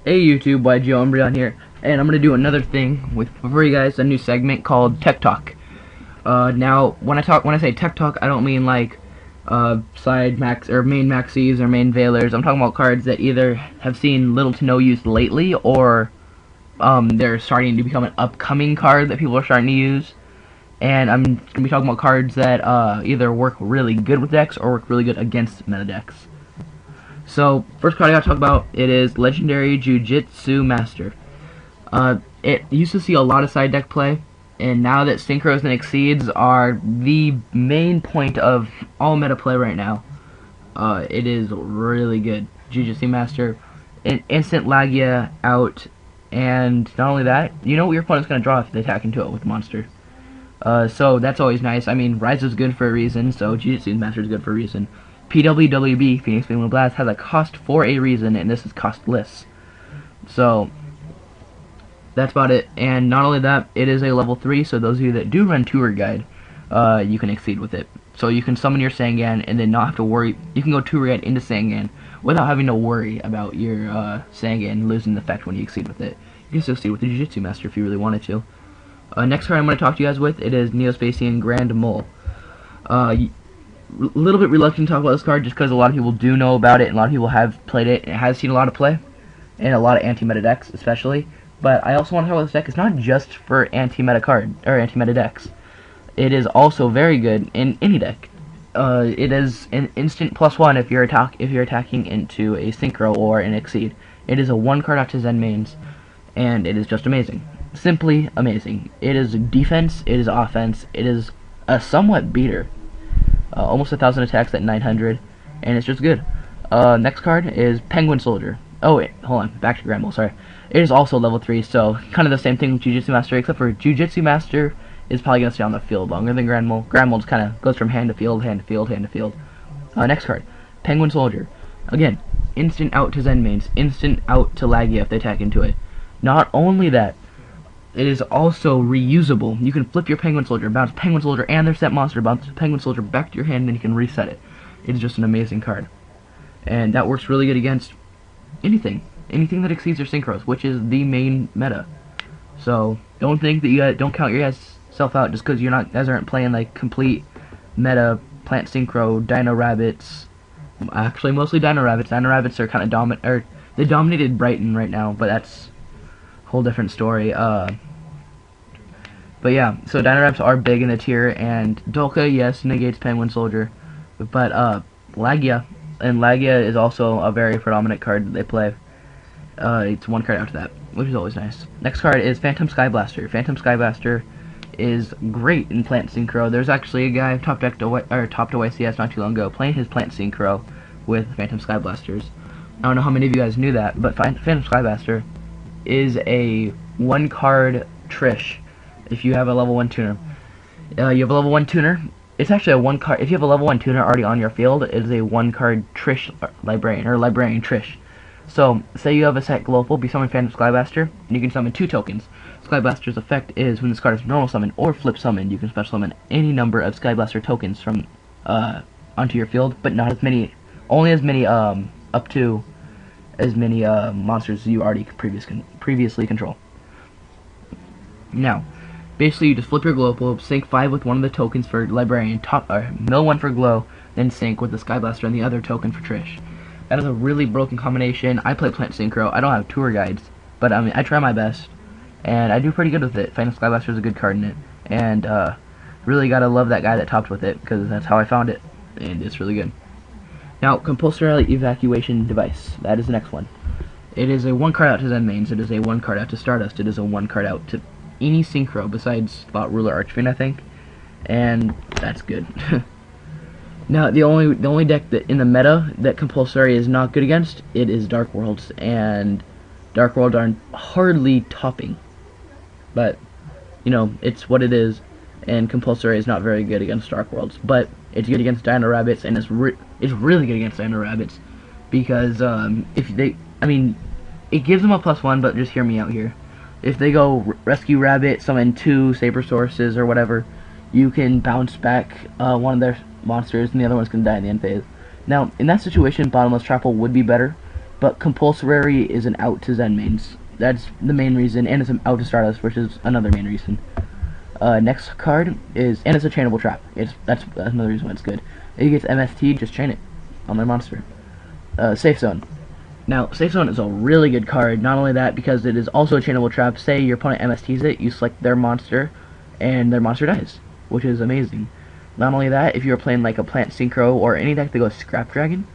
Hey YouTube, YGOumbreon here, and I'm gonna do another thing for you guys, a new segment called TechTalk. Now, when I say TechTalk, I don't mean like side max or main maxis or main veilers. I'm talking about cards that either have seen little to no use lately, or they're starting to become an upcoming card that people are starting to use. And I'm gonna be talking about cards that either work really good with decks or work really good against meta decks. So, first card I gotta talk about, it is Legendary Jiu-Jitsu Master. It used to see a lot of side deck play, and now that Synchros and Exceeds are the main point of all meta play right now, it is really good. Jiu-Jitsu Master, an instant Lagia out, and not only that, you know what your opponent's gonna draw if they attack into it with Monster. So that's always nice. I mean, Rise is good for a reason, so Jiu-Jitsu Master is good for a reason. PWWB, Phoenix Wing Blast, has a cost for a reason, and this is costless. So, that's about it. And not only that, it is a level 3, so those of you that do run Tour Guide, you can exceed with it. So you can summon your Sangan, and then not have to worry. You can go Tour Guide into Sangan, without having to worry about your Sangan losing the effect when you exceed with it. You can still exceed with the Jiu-Jitsu Master if you really wanted to. Next card I'm going to talk to you guys with, it is Neospacian Grand Mole. A little bit reluctant to talk about this card just because a lot of people do know about it and a lot of people have played it and it has seen a lot of play and a lot of anti-meta decks especially. But I also want to talk about this deck. It's not just for anti-meta anti-meta decks. It is also very good in any deck. It is an instant +1 if you're attacking into a Synchro or an Exceed. It is a 1 card out to Zen mains, and it is just amazing. Simply amazing. It is defense, it is offense, it is a somewhat beater. Almost 1,000 attacks at 900, and it's just good. Next card is Penguin Soldier. Oh wait, hold on, back to Grand Mole, sorry. It is also level 3, so kind of the same thing with Jiu-Jitsu Master, except for Jiu-Jitsu Master is probably going to stay on the field longer than Grand Mole. Grand Mole just kind of goes from hand to field, hand to field, hand to field. Next card, Penguin Soldier. Again, instant out to Zen mains, instant out to Lagia if they attack into it. Not only that, it is also reusable. You can flip your Penguin Soldier, bounce Penguin Soldier and their set monster, bounce Penguin Soldier back to your hand, and then you can reset it. It is just an amazing card. And that works really good against anything. Anything that exceeds your Synchros, which is the main meta. So, don't think that don't count your self out just because you guys aren't playing like complete meta Plant Synchro, Dino Rabbits. Actually, mostly Dino Rabbits. Dino Rabbits are kind of dominant, they dominated Brighton right now, but that's a whole different story. But yeah, so Dino Rabbits are big in the tier, and Dolka, yes, negates Penguin Soldier, but Lagia, and Lagia is also a very predominant card that they play. It's 1 card after that, which is always nice. Next card is Phantom Sky Blaster. Phantom Sky Blaster is great in Plant Synchro. There's actually a guy top to YCS not too long ago playing his Plant Synchro with Phantom Sky Blasters. I don't know how many of you guys knew that, but Phantom Sky Blaster is a 1 card Trish. If you have a level 1 tuner, you have a level 1 tuner. It's actually a 1 card. If you have a level 1 tuner already on your field, it is a 1 card Trish Librarian or Librarian Trish. So, say you have a set global, be summon Phantom Skyblaster, and you can summon 2 tokens. Skyblaster's effect is when this card is normal summon or flip summon, you can special summon any number of Skyblaster tokens from onto your field, but not as many. Only as many up to as many monsters as you already previously control. Now, basically, you just flip your global, sync 5 with one of the tokens for Librarian, mill 1 for Glow, then sync with the Skyblaster and the other token for Trish. That is a really broken combination. I play Plant Synchro. I don't have tour guides, but I mean, I try my best, and I do pretty good with it. Phantom Skyblaster is a good card in it, and really gotta love that guy that topped with it, because that's how I found it, and it's really good. Now, Compulsory Evacuation Device. That is the next one. It is a 1 card out to Zen mains. It is a 1 card out to Stardust. It is a 1 card out to any Synchro besides Thought Ruler Archfiend, I think, and that's good. Now, the only deck that in the meta that Compulsory is not good against, it is Dark Worlds, and Dark Worlds are hardly topping, but you know, it's what it is, and Compulsory is not very good against Dark Worlds, but it's good against Dino Rabbits, and it's really good against Dino Rabbits, because it gives them a +1, but just hear me out here. If they go Rescue Rabbit, summon 2 Saber Sources or whatever, you can bounce back one of their monsters and the other one's going to die in the end phase. Now, in that situation, Bottomless Trapple would be better, but compulsory is an out to Zen mains. That's the main reason, and it's an out to Stardust, which is another main reason. Next card is, and it's a chainable trap. That's another reason why it's good. If you get MST, just chain it on their monster. Safe Zone. Now, Safe Zone is a really good card. Not only that, because it is also a chainable trap. Say your opponent MSTs it, you select their monster, and their monster dies, which is amazing. Not only that, if you're playing like a Plant Synchro or any deck that goes Scrap Dragon,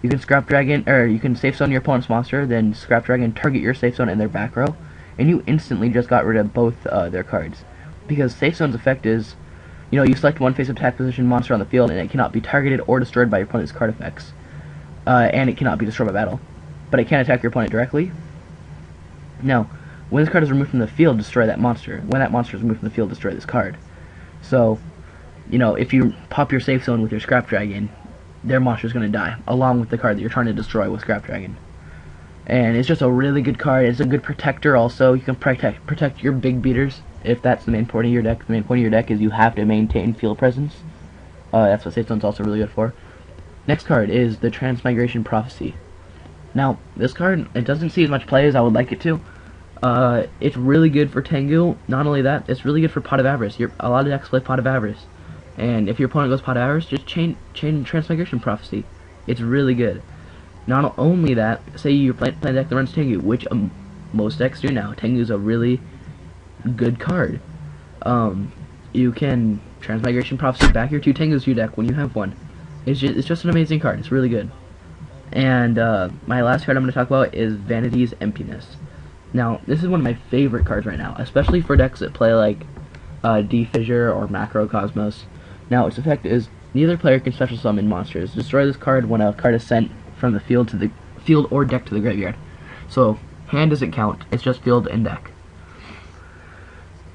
you can Scrap Dragon, or you can Safe Zone your opponent's monster, then Scrap Dragon target your Safe Zone in their back row, and you instantly just got rid of both their cards. Because Safe Zone's effect is, you select one face attack position monster on the field, and it cannot be targeted or destroyed by your opponent's card effects. And it cannot be destroyed by battle. But it can attack your opponent directly. Now, when this card is removed from the field, destroy that monster. When that monster is removed from the field, destroy this card. So, if you pop your Safe Zone with your Scrap Dragon, their monster is going to die, along with the card that you're trying to destroy with Scrap Dragon. And it's just a really good card. It's a good protector also. You can protect your big beaters, if that's the main point of your deck. The main point of your deck is you have to maintain field presence. That's what Safe Zone's also really good for. Next card is the Transmigration Prophecy. Now, this card, it doesn't see as much play as I would like it to. It's really good for Tengu. Not only that, it's really good for Pot of Avarice. A lot of decks play Pot of Avarice. And if your opponent goes Pot of Avarice, just chain Transmigration Prophecy. It's really good. Not only that, say you're playing a deck that runs Tengu, which most decks do now. Tengu's a really good card. You can Transmigration Prophecy back your 2 Tengus to your deck when you have one. It's just an amazing card. It's really good. And my last card I'm going to talk about is Vanity's Emptiness. Now, this is one of my favorite cards right now, especially for decks that play like D-Fissure or Macrocosmos. Now, its effect is neither player can special summon monsters. Destroy this card when a card is sent from the field to the field or deck to the graveyard. So, hand doesn't count. It's just field and deck.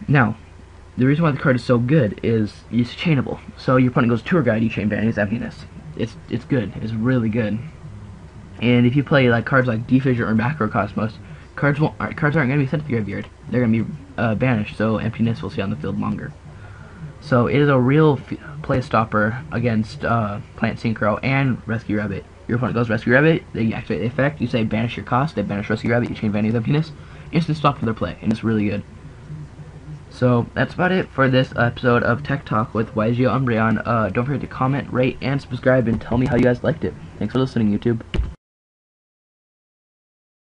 Now, the reason why the card is so good is it's chainable. So your opponent goes Tour Guide, you chain Vanity's Emptiness. It's good. It's really good. And if you play like cards like D-Fissure or Macrocosmos, cards aren't going to be sent to the graveyard. They're going to be banished, so Emptiness will stay on the field longer. So it is a real play stopper against Plant Synchro and Rescue Rabbit. Your opponent goes Rescue Rabbit, they activate the effect, you say banish your cost, they banish Rescue Rabbit, you chain Vanity's Emptiness, instant stop for their play, and it's really good. So that's about it for this episode of Tech Talk with YGOumbreon. Don't forget to comment, rate, and subscribe, and tell me how you guys liked it. Thanks for listening, YouTube.